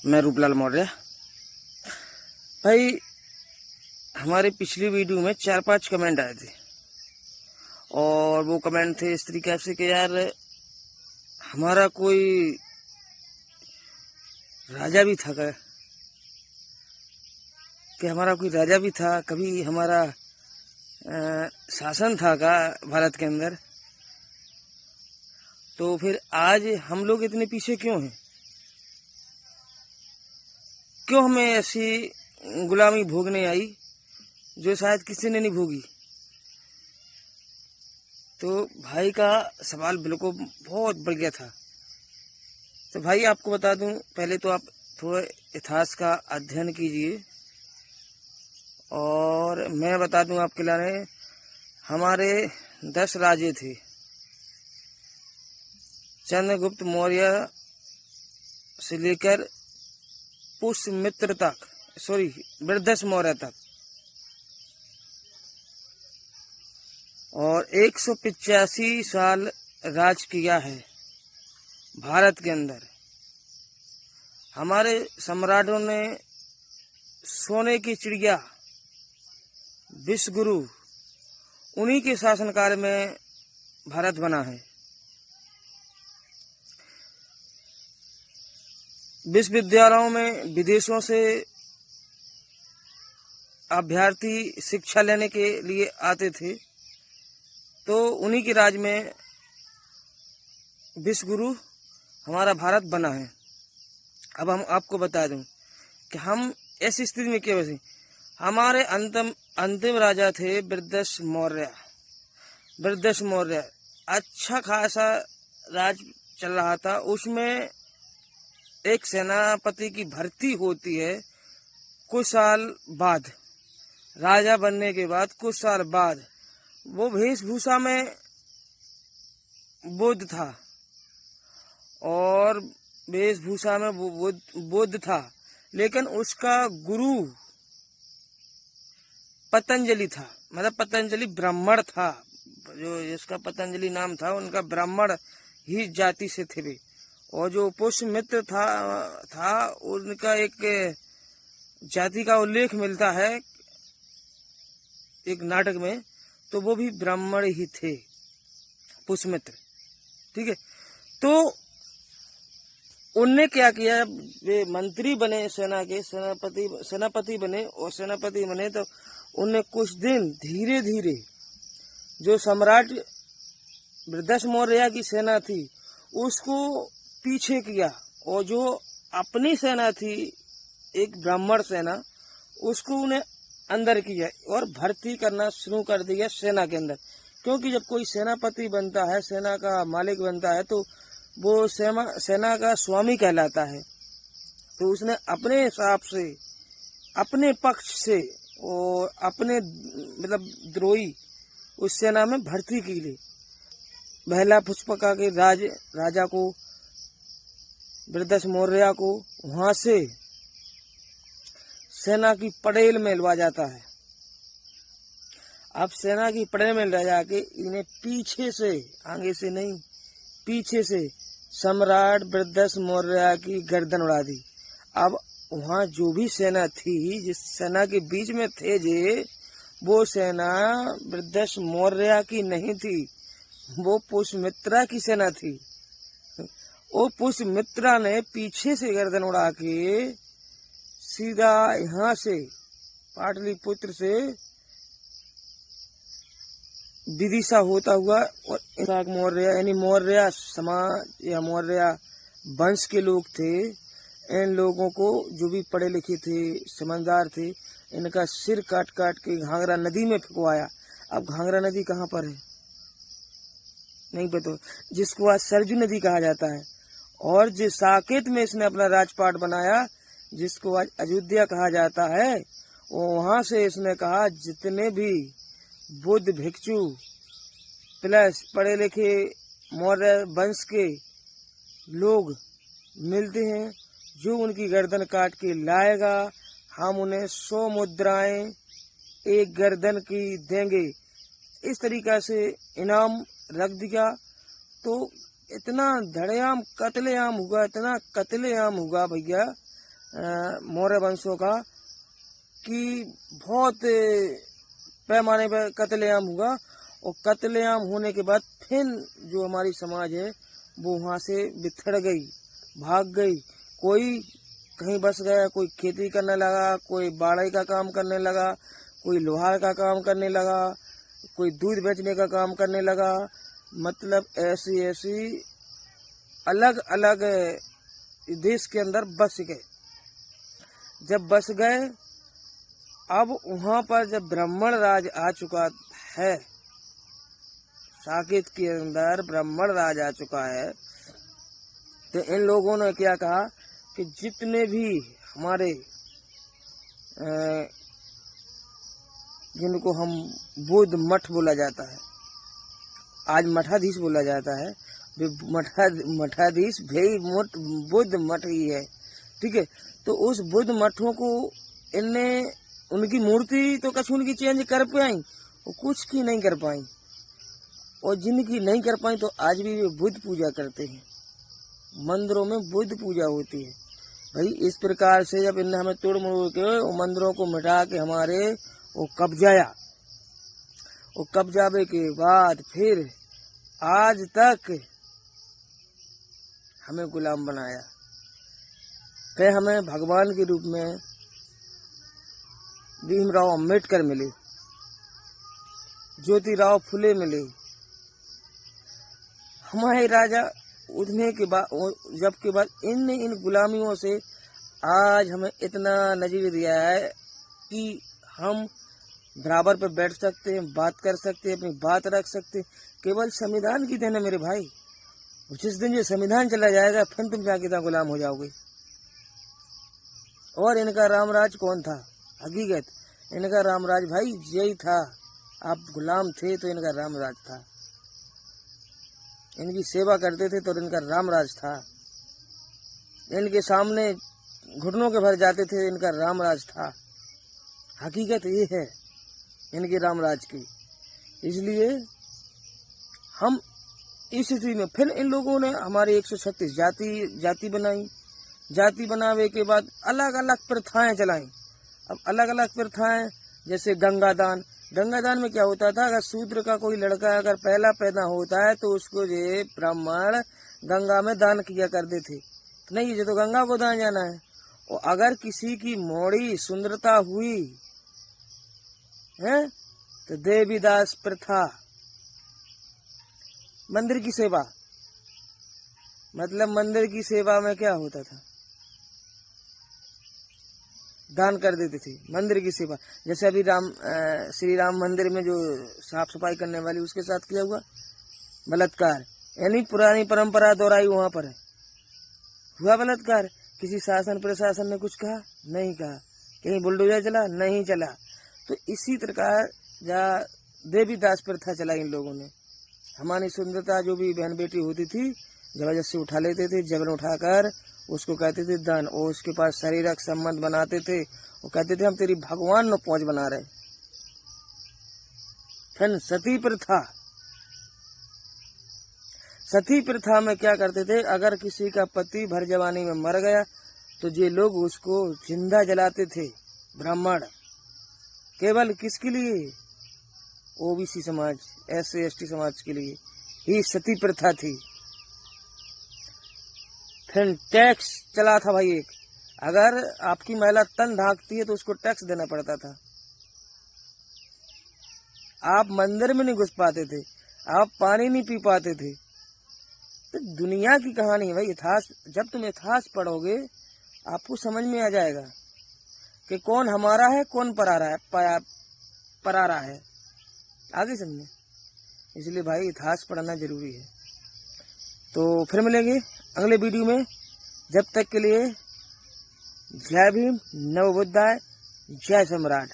मैं रूपलाल मौर्य। भाई, हमारे पिछली वीडियो में 4-5 कमेंट आए थे और वो कमेंट थे इस तरीके से कि यार हमारा कोई राजा भी था क्या, कि हमारा कोई राजा भी था, कभी हमारा शासन था का भारत के अंदर। तो फिर आज हम लोग इतने पीछे क्यों हैं? क्यों हमें ऐसी गुलामी भोगने आई जो शायद किसी ने नहीं भोगी? तो भाई का सवाल बिल्कुल बहुत बढ़िया था। तो भाई आपको बता दूं, पहले तो आप थोड़ा इतिहास का अध्ययन कीजिए और मैं बता दूं आपके लिए, हमारे 10 राजे थे चंद्रगुप्त मौर्य से लेकर पुष्यमित्र तक, बृहदस्थ मौर्य तक, और 185 साल राज किया है भारत के अंदर। हमारे सम्राटों ने सोने की चिड़िया विश्वगुरु उन्हीं के शासनकाल में भारत बना है। विश्वविद्यालयों में विदेशों से अभ्यर्थी शिक्षा लेने के लिए आते थे, तो उन्हीं के राज में विश्वगुरु हमारा भारत बना है। अब हम आपको बता दूं कि हम ऐसी स्थिति में क्या बसे। हमारे अंतिम राजा थे बृहदस्थ मौर्य। अच्छा खासा राज चल रहा था। उसमें एक सेनापति की भर्ती होती है कुछ साल बाद, राजा बनने के बाद कुछ साल बाद। वो वेशभूषा में बुद्ध था और वेशभूषा में बुद्ध था, लेकिन उसका गुरु पतंजलि था। मतलब पतंजलि ब्राह्मण था, जो इसका पतंजलि नाम था, उनका ब्राह्मण ही जाति से थे वे। और जो पुष्यमित्र था उनका एक जाति का उल्लेख मिलता है एक नाटक में, तो वो भी ब्राह्मण ही थे, पुष्यमित्र। ठीक है, तो उनने क्या किया, वे मंत्री बने, सेना के सेनापति बने, और सेनापति बने तो उनने कुछ दिन धीरे धीरे जो सम्राट बृहदस्थ मौर्य की सेना थी उसको पीछे किया, और जो अपनी सेना थी एक ब्राह्मण सेना, उसको उन्हें अंदर किया और भर्ती करना शुरू कर दिया सेना के अंदर। क्योंकि जब कोई सेनापति बनता है, सेना का मालिक बनता है, तो वो सेना का स्वामी कहलाता है। तो उसने अपने हिसाब से, अपने पक्ष से और अपने मतलब द्रोही उस सेना में भर्ती की ली। पहला पुष्पका के राजा को, बृहदस्थ मौर्य को वहां से सेना की पड़ेल में लवा जाता है। अब सेना की पड़ेल में ले जाके इन्हें पीछे से, आगे से नहीं, पीछे से सम्राट बृहदस्थ मौर्य की गर्दन उड़ा दी। अब वहां जो भी सेना थी, जिस सेना के बीच में थे जे, वो सेना बृहदस्थ मौर्य की नहीं थी, वो पुष्यमित्रा की सेना थी। वो पुष्यमित्रा ने पीछे से गर्दन उड़ा के सीधा यहाँ से पाटलिपुत्र से विदिशा होता हुआ, और मौर्य यानी मौर्य समाज या मौर्य वंश के लोग थे, इन लोगों को जो भी पढ़े लिखे थे, समझदार थे, इनका सिर काट काट के घाघरा नदी में फेंकवाया। अब घाघरा नदी कहाँ पर है नहीं पता, जिसको आज सरजू नदी कहा जाता है। और जिस साकेत में इसने अपना राजपाट बनाया, जिसको आज अयोध्या कहा जाता है, वो वहां से इसने कहा जितने भी बुद्ध भिक्षु प्लस पढ़े लिखे मौर्य वंश के लोग मिलते हैं, जो उनकी गर्दन काट के लाएगा, हम उन्हें 100 मुद्राएं एक गर्दन की देंगे। इस तरीका से इनाम रख दिया। तो इतना धड़ेआम कत्लेआम हुआ, इतना कत्लेआम हुआ भैया, मौर्य वंशों का कि बहुत पैमाने पर कत्लेआम हुआ, और कत्लेआम होने के बाद फिर जो हमारी समाज है वो वहाँ से बिछड़ गई, भाग गई। कोई कहीं बस गया, कोई खेती करने लगा, कोई बाड़े का काम करने लगा, कोई लोहार का काम करने लगा, कोई दूध बेचने का काम करने लगा। मतलब ऐसी ऐसी अलग अलग देश के अंदर बस गए। जब बस गए, अब वहाँ पर जब ब्राह्मण राज आ चुका है, साकेत के अंदर ब्राह्मण राज आ चुका है, तो इन लोगों ने क्या कहा कि जितने भी हमारे जिनको हम बुद्ध मठ बोला जाता है, आज मठाधीश बोला जाता है, मठाधीश भाई बुद्ध मठ ही है, ठीक है। तो उस बुद्ध मठों को इनने, उनकी मूर्ति तो कछ उनकी चेंज कर पाई, वो कुछ की नहीं कर पाई, और जिनकी नहीं कर पाई तो आज भी वे बुद्ध पूजा करते हैं। मंदिरों में बुद्ध पूजा होती है भाई। इस प्रकार से जब इनने हमें तोड़ मरोड़ के वो मंदिरों को मिटा के हमारे वो कब्जाया, वो कब्जावे के बाद फिर आज तक हमें गुलाम बनाया। फिर हमें भगवान के रूप में भीमराव अम्बेडकर मिले, ज्योतिराव फुले मिले। हमारे राजा उठने के बाद, जब के बाद इन गुलामियों से आज हमें इतना नजीर दिया है कि हम बराबर पे बैठ सकते हैं, बात कर सकते हैं, अपनी बात रख सकते हैं। केवल संविधान की देन है मेरे भाई। जिस दिन ये संविधान चला जाएगा फिर तुम जाके क्या गुलाम हो जाओगे। और इनका रामराज कौन था? हकीकत इनका रामराज भाई यही था। आप गुलाम थे तो इनका रामराज था, इनकी सेवा करते थे तो इनका रामराज था। इनके सामने घुटनों के भर जाते थे, इनका रामराज था। हकीकत ये है इनके रामराज की। इसलिए हम इस स्थिति में फिर इन लोगों ने हमारे 136 जाति बनाई। जाति बनावे के बाद अलग अलग प्रथाएं चलाई। अब अलग अलग प्रथाएं जैसे गंगादान। गंगादान में क्या होता था, अगर शूद्र का कोई लड़का अगर पहला पैदा होता है तो उसको ये ब्राह्मण गंगा में दान किया करते थे। नहीं, ये तो गंगा को दान जाना है। और अगर किसी की मोड़ी सुंदरता हुई है तो देवीदास प्रथा, मंदिर की सेवा। मतलब मंदिर की सेवा में क्या होता था, दान कर देते थे मंदिर की सेवा। जैसे अभी श्री राम मंदिर में जो साफ सफाई करने वाली उसके साथ किया हुआ बलात्कार, यानी पुरानी परंपरा दोहराई वहां पर है। हुआ बलात्कार, किसी शासन प्रशासन ने कुछ कहा? नहीं कहा। कहीं बुलडोजर चला? नहीं चला। तो इसी प्रकार देवीदास प्रथा चला इन लोगों ने। हमारी सुंदरता जो भी बहन बेटी होती थी जबरदस्ती उठा लेते थे, जबरन उठाकर उसको कहते थे दान, और उसके पास शारीरिक संबंध बनाते थे। वो कहते थे हम तेरी भगवान में पहुंच बना रहे। फिर सती प्रथा। सती प्रथा में क्या करते थे, अगर किसी का पति भर जवानी में मर गया तो ये लोग उसको जिंदा जलाते थे। ब्राह्मण केवल किसके लिए? ओबीसी समाज, SC/ST समाज के लिए ही सती प्रथा थी। फिर टैक्स चला था भाई एक, अगर आपकी महिला तन ढांकती है तो उसको टैक्स देना पड़ता था। आप मंदिर में नहीं घुस पाते थे, आप पानी नहीं पी पाते थे। तो दुनिया की कहानी है भाई। इतिहास, जब तुम इतिहास पढ़ोगे आपको समझ में आ जाएगा कि कौन हमारा है कौन परारा है। आगे समझे। इसलिए भाई इतिहास पढ़ना जरूरी है। तो फिर मिलेंगे अगले वीडियो में। जब तक के लिए जय भीम, नव बुद्धाय, जय सम्राट।